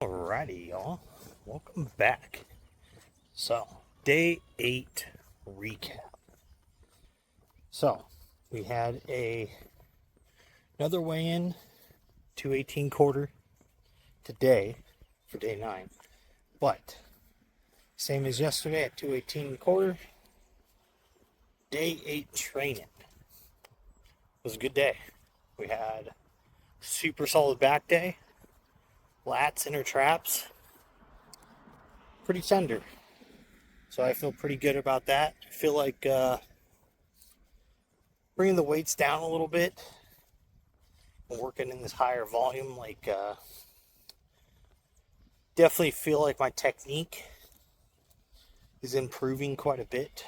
Alrighty, y'all. Welcome back. So, day 8 recap. So, we had another weigh-in, 218 quarter today for day 9. But, same as yesterday at 218 quarter, day 8 training. It was a good day. We had super solid back day, lats, inner traps, pretty tender. So I feel pretty good about that. I feel like bringing the weights down a little bit and working in this higher volume, definitely feel like my technique is improving quite a bit.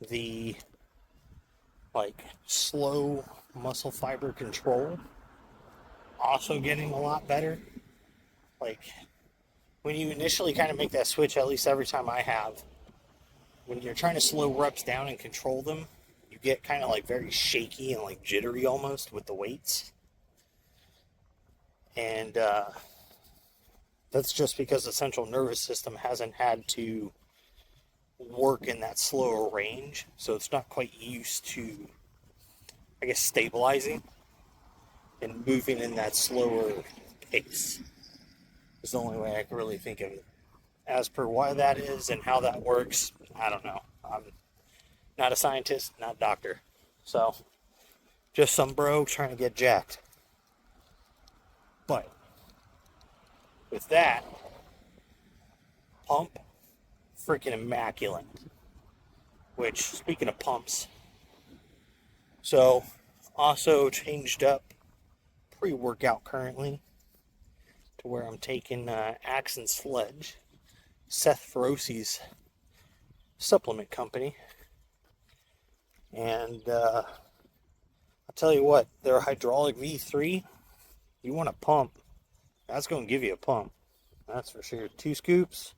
The slow muscle fiber control also getting a lot better. Like when you initially kind of make that switch, at least every time I have, when you're trying to slow reps down and control them, you get kind of very shaky and jittery almost with the weights. And that's just because the central nervous system hasn't had to work in that slower range. So it's not quite used to, stabilizing and moving in that slower pace. It's the only way I can really think of it. As per why that is and how that works, I don't know. I'm not a scientist, not a doctor. So, just some bro trying to get jacked. But, with that, pump, freaking immaculate. Which, speaking of pumps, so also changed up pre-workout currently to where I'm taking Axe and Sledge, Seth Feroci's supplement company. And I'll tell you what, their hydraulic V3, you want a pump, that's going to give you a pump. That's for sure. 2 scoops,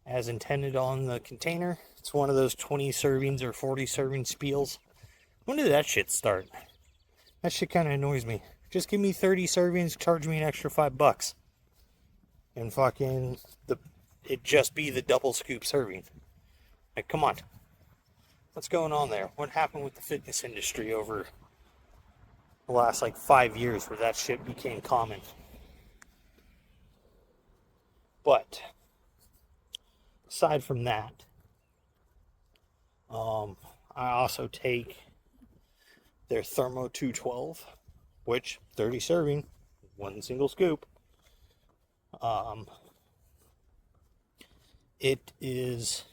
as intended on the container. It's one of those 20 servings or 40 serving spiels. When did that shit start? That shit kind of annoys me. Just give me 30 servings, charge me an extra $5. And it just be the double scoop serving. Like, come on. What's going on there? What happened with the fitness industry over the last 5 years where that shit became common? But aside from that, I also take their Thermo 212, which 30 serving, one single scoop. It is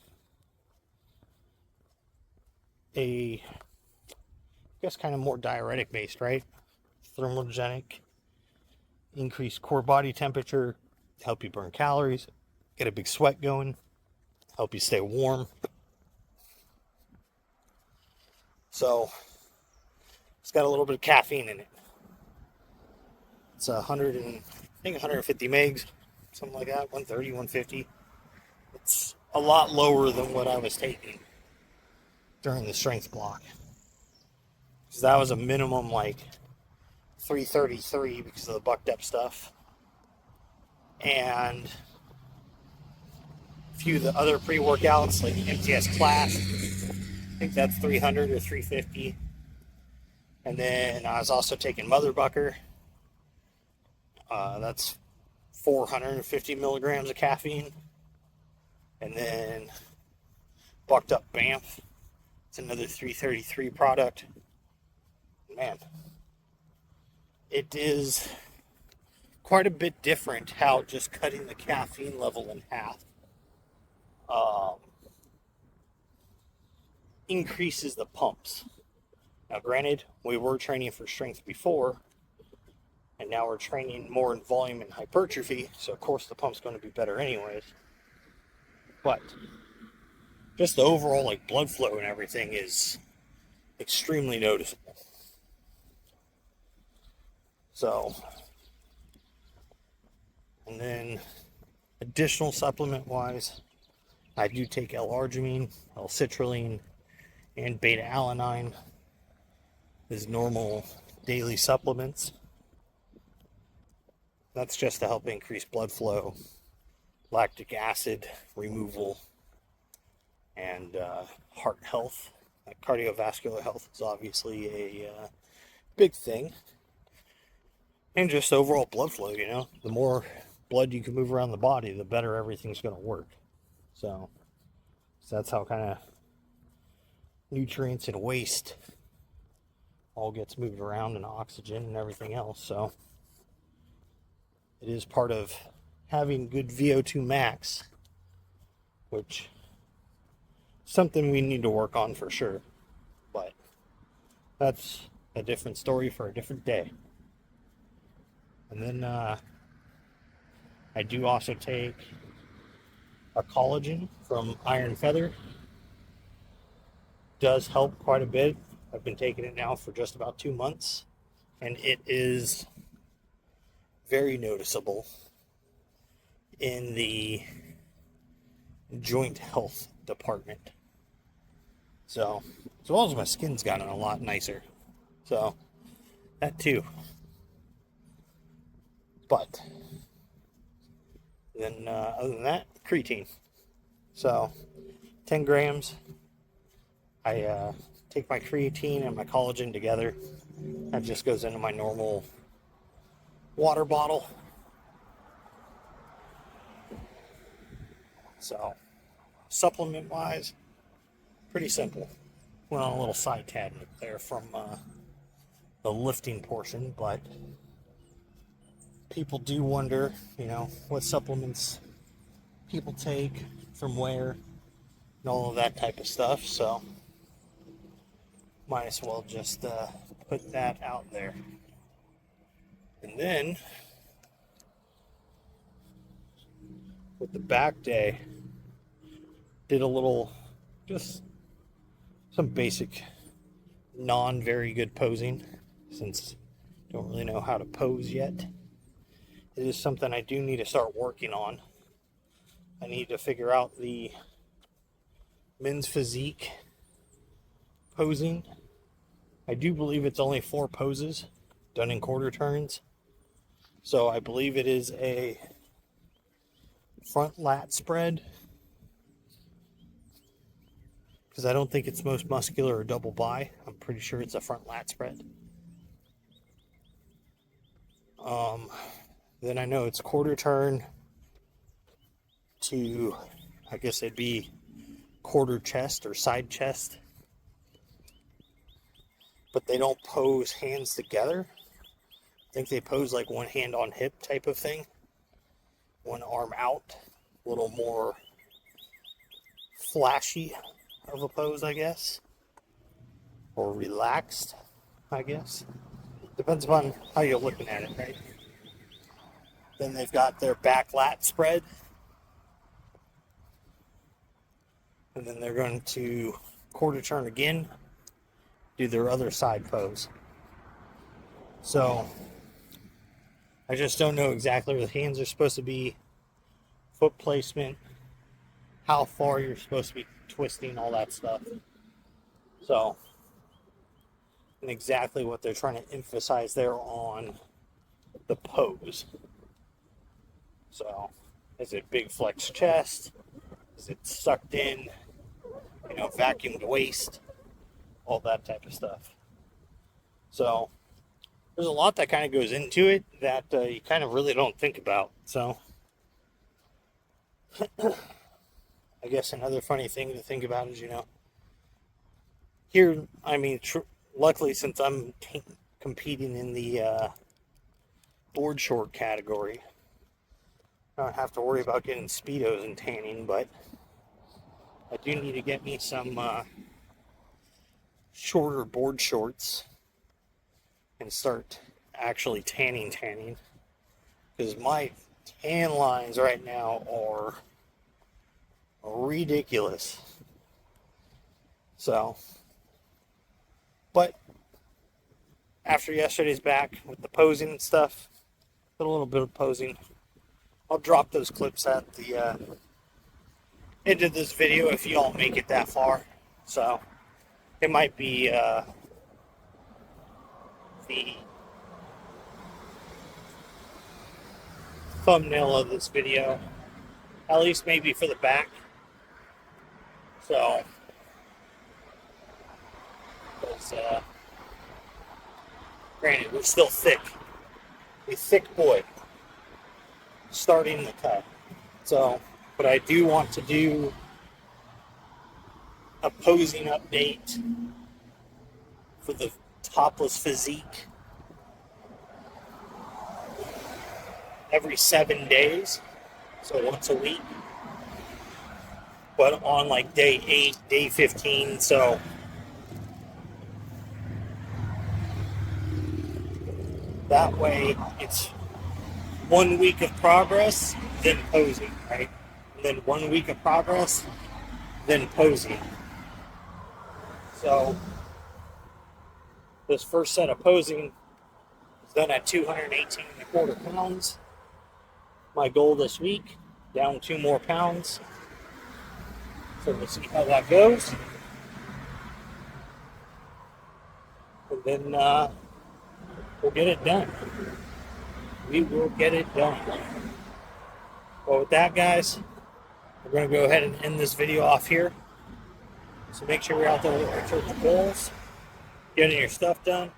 kind of more diuretic based, right? Thermogenic, increase core body temperature, help you burn calories, get a big sweat going, help you stay warm. So it's got a little bit of caffeine in it. It's 150 megs, something like that, 130, 150. It's a lot lower than what I was taking during the strength block. Because that was a minimum 333 because of the bucked up stuff. And a few of the other pre-workouts like MTS Class, I think that's 300 or 350. And then I was also taking Mother Bucker. That's 450 milligrams of caffeine. And then bucked up Banff. It's another 333 product. Man, it is quite a bit different how just cutting the caffeine level in half increases the pumps. Now, granted, we were training for strength before, and now we're training more in volume and hypertrophy, so of course the pump's going to be better anyways. But just the overall blood flow and everything is extremely noticeable. So, and then additional supplement wise, I do take L-arginine, L-citrulline, and beta-alanine as normal daily supplements. That's just to help increase blood flow, lactic acid removal, and heart health. Cardiovascular health is obviously a big thing. And just overall blood flow, you know. The more blood you can move around the body, the better everything's going to work. So that's how kind of nutrients and waste all gets moved around, and oxygen and everything else. So it is part of having good VO2 max, which is something we need to work on for sure. But that's a different story for a different day. And then I do also take a collagen from Iron Feather. Does help quite a bit. I've been taking it now for just about 2 months, and it is very noticeable in the joint health department. So, as well as my skin's gotten a lot nicer. So, that too. But, then other than that, creatine. So, 10 grams. I take my creatine and my collagen together. That just goes into my normal water bottle. So, supplement wise, pretty simple. Went on a little side tangent there from the lifting portion, but people do wonder, you know, what supplements people take, from where, and all of that type of stuff. So, might as well just put that out there. And then, with the back day, did a little, just some basic, very good posing, since I don't really know how to pose yet. It is something I do need to start working on. I need to figure out the men's physique posing. I do believe it's only 4 poses done in quarter turns. So I believe it is a front lat spread, because I don't think it's most muscular or double bi. I'm pretty sure it's a front lat spread. Then I know it's quarter turn to, I guess it'd be quarter chest or side chest. But they don't pose hands together. I think they pose like one hand on hip type of thing. One arm out. A little more flashy of a pose, I guess. Or relaxed, I guess. Depends upon how you're looking at it, right? Then they've got their back lat spread. And then they're going to quarter turn again, do their other side pose. So, I just don't know exactly where the hands are supposed to be, foot placement, how far you're supposed to be twisting, all that stuff. So, and exactly what they're trying to emphasize there on the pose. So, is it big flex chest? Is it sucked in? You know, vacuumed waist? All that type of stuff. So, there's a lot that kind of goes into it that you kind of really don't think about. So, I guess another funny thing to think about is, you know, here, I mean, luckily, since I'm competing in the board short category, I don't have to worry about getting Speedos and tanning, but I do need to get me some shorter board shorts and start actually tanning, because my tan lines right now are ridiculous. So, but after yesterday's back with the posing and stuff, a little bit of posing, I'll drop those clips at the end of this video if you all make it that far. So it might be the thumbnail of this video, at least maybe for the back. So, because, granted, we're still thick. A thick boy starting the cut. So, but I do want to do a posing update for the topless physique every 7 days, so once a week, but on like day 8, day 15, so that way it's 1 week of progress, then posing, right? And then 1 week of progress, then posing. So this first set of posing is done at 218.25 pounds. My goal this week, down 2 more pounds. So we'll see how that goes. And then we'll get it done. We will get it done. Well, with that, guys, we're going to go ahead and end this video off here. So make sure you're out there with your church goals, getting your stuff done.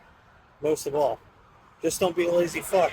Most of all, just don't be a lazy fuck.